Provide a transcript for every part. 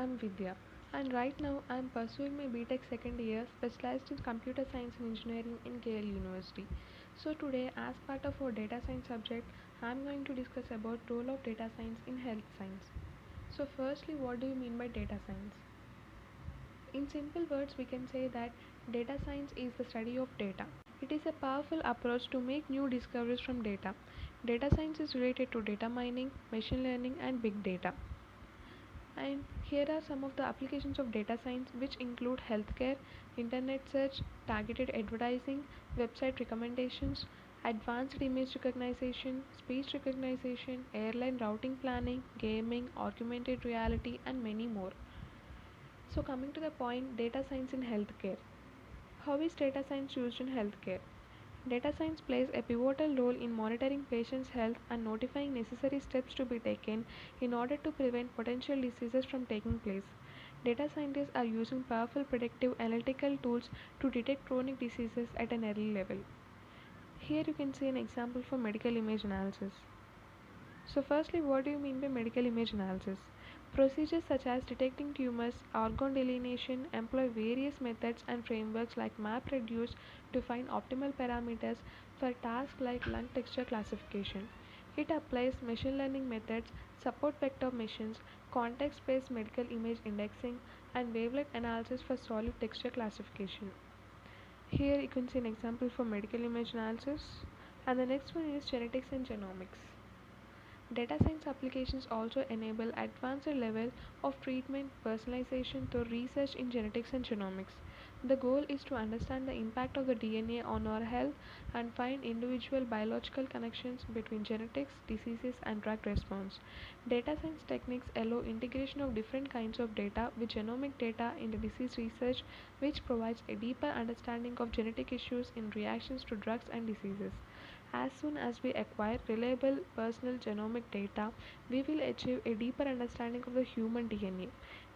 I'm Vidya, and right now I'm pursuing my BTech second year specialized in computer science and engineering in KL University. So today, as part of our data science subject, I'm going to discuss about role of data science in health science. So firstly, what do you mean by data science? In simple words, we can say that data science is the study of data. It is a powerful approach to make new discoveries from data. Data science is related to data mining, machine learning, and big data. And here are some of the applications of data science, which include healthcare, internet search, targeted advertising, website recommendations, advanced image recognition, speech recognition, airline routing planning, gaming, augmented reality, and many more. So, coming to the point, data science in healthcare. How is data science used in healthcare? Data science plays a pivotal role in monitoring patients' health and notifying necessary steps to be taken in order to prevent potential diseases from taking place. Data scientists are using powerful predictive analytical tools to detect chronic diseases at an early level. Here you can see an example for medical image analysis. So, firstly, what do you mean by medical image analysis? Procedures such as detecting tumors, organ delineation employ various methods and frameworks like MapReduce to find optimal parameters for tasks like lung texture classification. It applies machine learning methods, support vector machines, context based medical image indexing, and wavelet analysis for solid texture classification. Here you can see an example for medical image analysis. And the next one is genetics and genomics. Data science applications also enable advanced level of treatment personalization through research in genetics and genomics. The goal is to understand the impact of the DNA on our health and find individual biological connections between genetics, diseases, and drug response. Data science techniques allow integration of different kinds of data with genomic data in the disease research, which provides a deeper understanding of genetic issues in reactions to drugs and diseases. As soon as we acquire reliable personal genomic data, we will achieve a deeper understanding of the human DNA.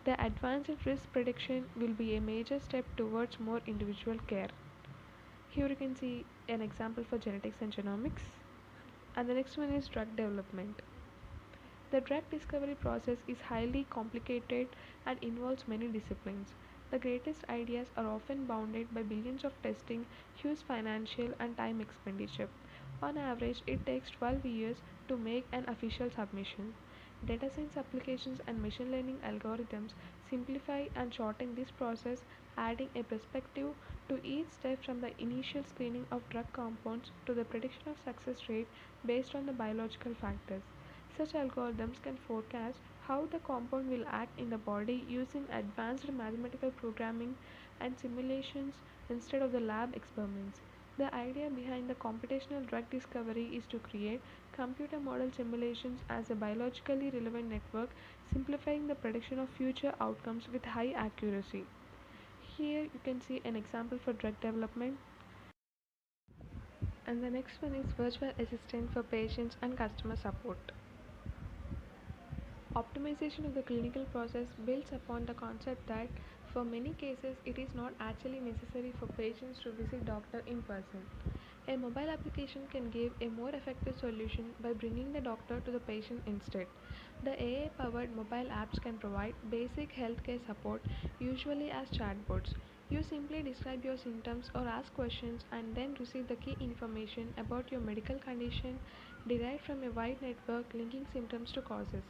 The advanced risk prediction will be a major step towards more individual care. Here you can see an example for genetics and genomics. And the next one is drug development. The drug discovery process is highly complicated and involves many disciplines. The greatest ideas are often bounded by billions of testing, huge financial and time expenditure. On average, it takes 12 years to make an official submission. Data science applications and machine learning algorithms simplify and shorten this process, adding a perspective to each step from the initial screening of drug compounds to the prediction of success rate based on the biological factors. Such algorithms can forecast how the compound will act in the body using advanced mathematical programming and simulations instead of the lab experiments. The idea behind the computational drug discovery is to create computer model simulations as a biologically relevant network, simplifying the prediction of future outcomes with high accuracy. Here you can see an example for drug development. And the next one is virtual assistant for patients and customer support. Optimization of the clinical process builds upon the concept that for many cases it is not actually necessary for patients to visit doctor in person. A mobile application can give a more effective solution by bringing the doctor to the patient instead. The AI powered mobile apps can provide basic healthcare support, usually as chatbots. You simply describe your symptoms or ask questions and then receive the key information about your medical condition derived from a wide network linking symptoms to causes.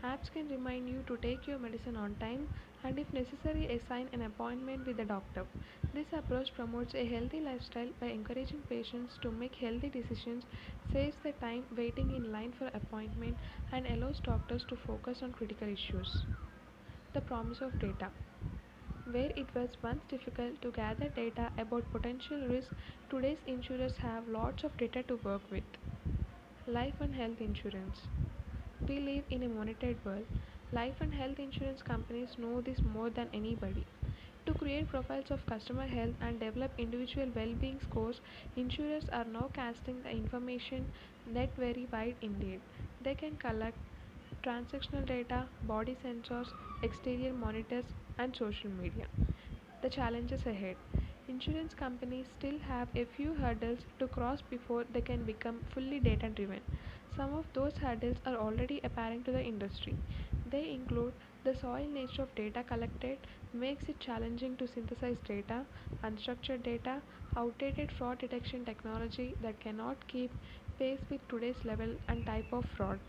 Apps can remind you to take your medicine on time and, if necessary, assign an appointment with the doctor. This approach promotes a healthy lifestyle by encouraging patients to make healthy decisions, saves the time waiting in line for appointment, and allows doctors to focus on critical issues. The promise of data. Where it was once difficult to gather data about potential risks, today's insurers have lots of data to work with. Life and health insurance. We live in a monitored world. Life and health insurance companies know this more than anybody. To create profiles of customer health and develop individual well-being scores, insurers are now casting the information that very wide indeed. They can collect transactional data, body sensors, exterior monitors, and social media. The challenges ahead. Insurance companies still have a few hurdles to cross before they can become fully data driven. Some of those hurdles are already apparent to the industry. They include The soil nature of data collected makes it challenging to synthesize data, unstructured data, outdated fraud detection technology that cannot keep pace with today's level and type of fraud.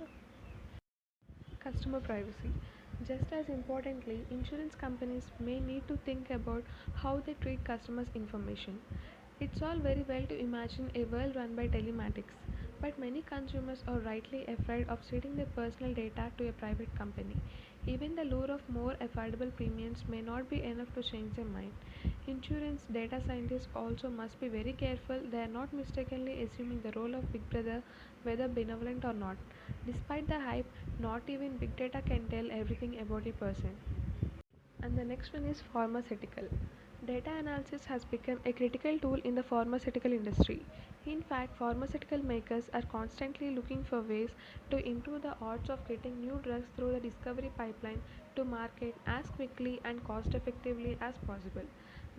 Customer privacy. Just as importantly, insurance companies may need to think about how they treat customers' information. It's all very well to imagine a world run by telematics, but many consumers are rightly afraid of ceding their personal data to a private company. Even the lure of more affordable premiums may not be enough to change their mind. Insurance data scientists also must be very careful they are not mistakenly assuming the role of Big Brother, whether benevolent or not. Despite the hype, not even big data can tell everything about a person. And the next one is pharmaceutical. Data analysis has become a critical tool in the pharmaceutical industry. In fact, pharmaceutical makers are constantly looking for ways to improve the odds of getting new drugs through the discovery pipeline to market as quickly and cost effectively as possible.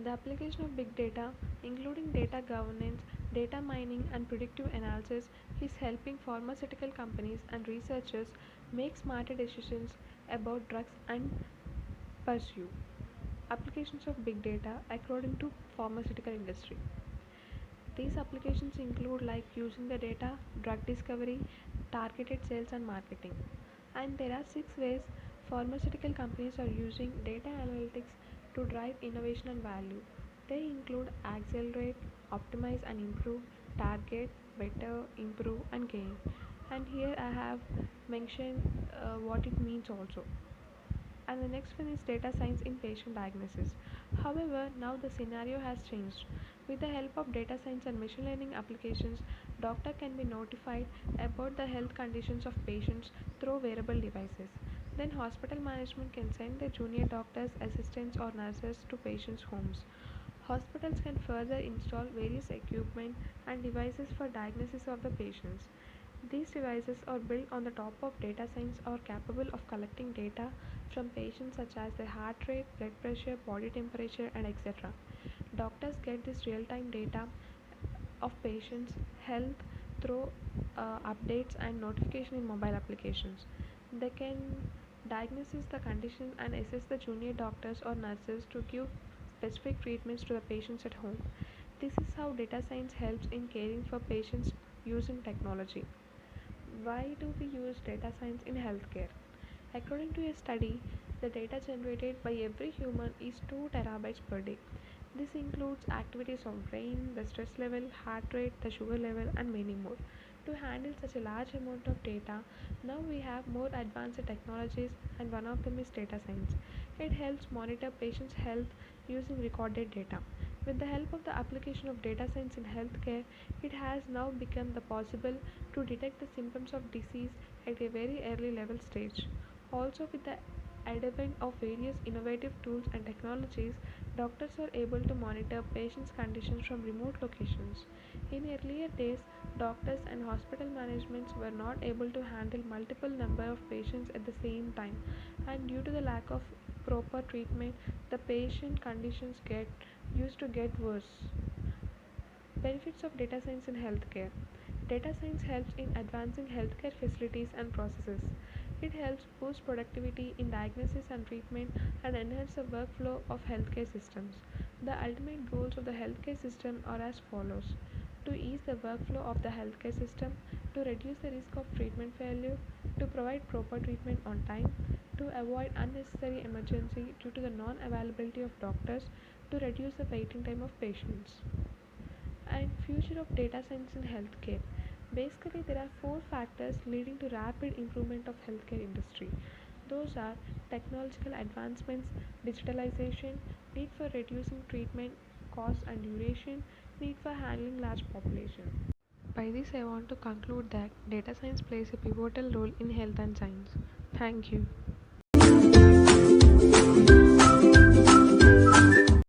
The application of big data, including data governance, data mining, and predictive analysis, is helping pharmaceutical companies and researchers make smarter decisions about drugs and pursue applications of big data according to pharmaceutical industry. These applications include like using the data, drug discovery, targeted sales and marketing. And there are 6 ways pharmaceutical companies are using data analytics to drive innovation and value. They include accelerate, optimize and improve, target, better, improve and gain. And here I have mentioned what it means also. And the next one is data science in patient diagnosis. However, now the scenario has changed. With the help of data science and machine learning applications, doctor can be notified about the health conditions of patients through wearable devices. Then hospital management can send their junior doctors, assistants or nurses to patients' homes. Hospitals can further install various equipment and devices for diagnosis of the patients. These devices are built on the top of data science are capable of collecting data from patients such as their heart rate, blood pressure, body temperature and etc. Doctors get this real-time data of patients' health through updates and notification in mobile applications. They can diagnose the condition and assess the junior doctors or nurses to give specific treatments to the patients at home. This is how data science helps in caring for patients using technology. Why do we use data science in healthcare? According to a study, the data generated by every human is 2 terabytes per day. This includes activities of brain, the stress level, heart rate, the sugar level, and many more. To handle such a large amount of data, now we have more advanced technologies, and one of them is data science. It helps monitor patients' health using recorded data. With the help of the application of data science in healthcare, it has now become the possible to detect the symptoms of disease at a very early level stage. Also, with the advent of various innovative tools and technologies, doctors are able to monitor patients' conditions from remote locations. In earlier days, doctors and hospital managements were not able to handle multiple number of patients at the same time, and due to the lack of proper treatment, the patient conditions get used to get worse. Benefits of data science in healthcare. Data science helps in advancing healthcare facilities and processes. It helps boost productivity in diagnosis and treatment and enhance the workflow of healthcare systems. The ultimate goals of the healthcare system are as follows: to ease the workflow of the healthcare system, to reduce the risk of treatment failure, to provide proper treatment on time, to avoid unnecessary emergency due to the non availability of doctors, to reduce the waiting time of patients. And future of data science in healthcare. Basically, there are 4 factors leading to rapid improvement of healthcare industry. Those are technological advancements, digitalization, need for reducing treatment costs and duration, need for handling large population. By this, I want to conclude that data science plays a pivotal role in health and science. Thank you.